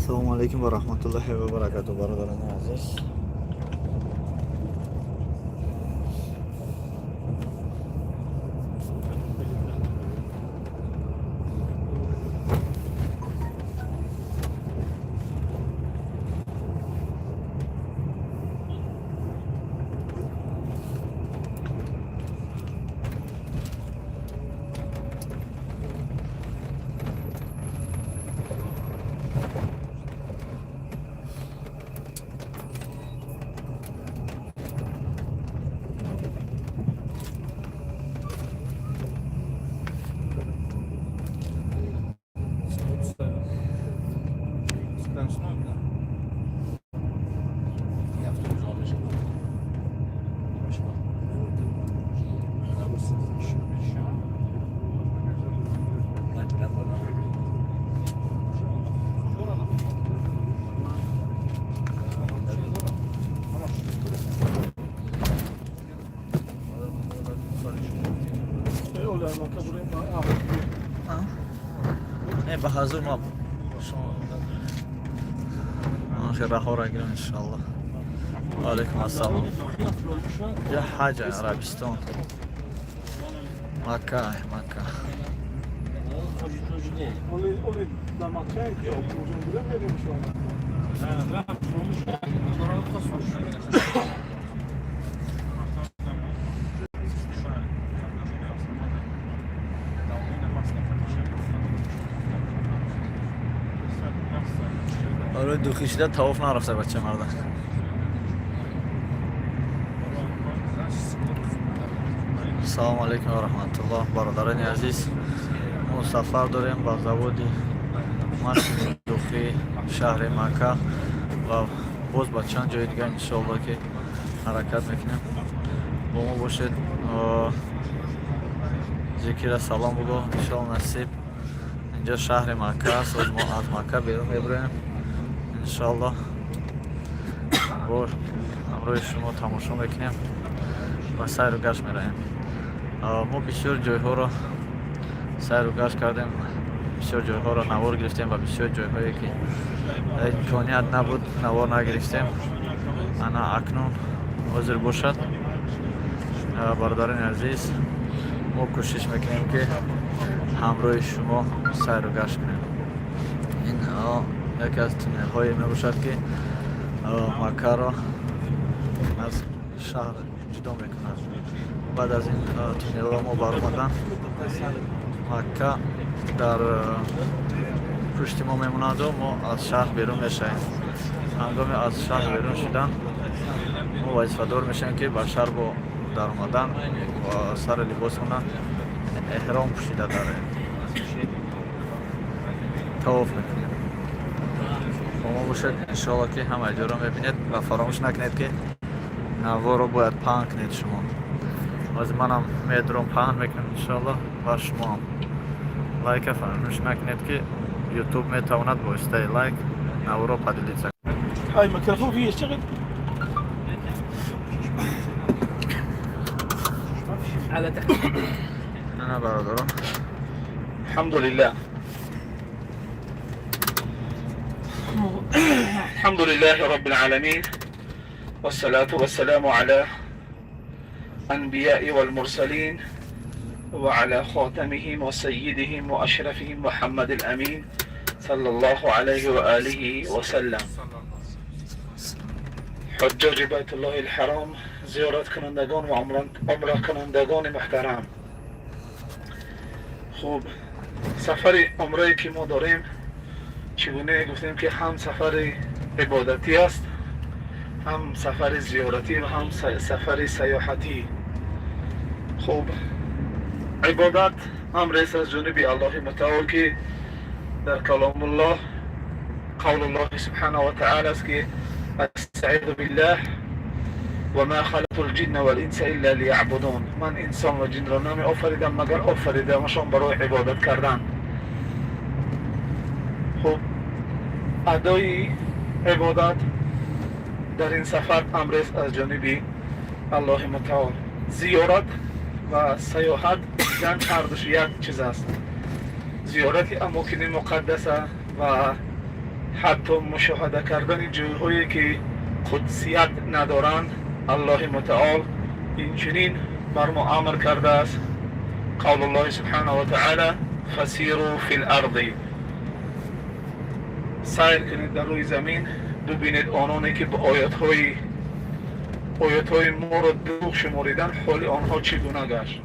Assalomu alaykum va rahmatullohi va barakatuh birodarlar aziz. Ne hazır mı? آخر راه را گیرم انشالله. علیکم السلام. یا حج عربستان. مکه. آره دو کشیده طواف نرفته بچه مردن. سلام علیکم و رحمت الله برادران عزیز. ما سفر داریم با زواد مسجد دخی شهر مکه و باز با چند جای دیگه انشالله که حرکت میکنیم. با ما باشید. ذکر سلام بگو انشالله نصیب. اینجا شهر مکه است. از ما از مکه بیرون میبریم انشالله. امروز شما تماشا میکنیم و سیر و گشت میریم. ما بسیار جایها را سیر و گشت کردیم، بسیار جایها را نوار گرفتیم و بسیار جایهایی که امکانیت نبود نوار نگرفتیم. انا اکنون حاضر باشد. برادران عزیز ما کوشش میکنیم که همراه شما سیر و گشت کنیم. این یکی از تونل های می باشد که مکه را از شهر جدا میکند. بعد از این تونل ها ما برآمدن مکه در پشت ما میموند و ما از شهر بیرون میشیم. هنگامی از شهر بیرون شدن ما وظیفه دار میشیم که بر شهر با در آمدن و سر لباس کنن احرام پوشیده داره طواف میکنیم. با ما باشد انشاءالله که همه جا را میبینید و فراموش نکنید که نوار رو باید پهن کنید. شما از منم میدرم پهن میکنم انشاءالله و شما هم لایک فراموش نکنید که یوتیوب میتواند با واسطه لایک نوار رو پدیدید سکنید. هاي الميكروفون فيه يشتغل على تحت. انا برادران الحمد لله الحمد لله رب العالمين والصلاة والسلام على أنبياء والمرسلين وعلى خاتمهم وسيدهم وأشرفهم محمد الأمين صلى الله عليه وآله وسلم. حجاج بیت الله الحرام، زیارت کنندگان و عمره کنندگان محترم. خوب سفر عمره که ما داریم چگونه گفتیم که هم سفر عبادتی است، هم سفر زیارتی و هم سفر سیاحتی. خوب عبادت امر است از جانب الله متعال که در کلام الله قول الله سبحانه و تعالی است که استعیذ بالله و ما خلقت الجن والانس الا لیعبدون. من انسان و جن را نمی آفریدم مگر آفریدمشان برای عبادت کردن. خب ادای عبادت در این سفر امر است از جانب الله متعال. زیارت و سیاحت جان هر دوش یک چیز است. زیارت اماکن مقدسه و حتی مشاهده کردن جایهایی که قدسیت ندارند الله متعال اینچنین بر ما امر کرده است. قول الله سبحانه و تعالی فسیروا فی الارض، سیر کنید در روی زمین ببینید آنانی که به آیات های ما را دروغ شماریدن حال آنها چگونه گشت.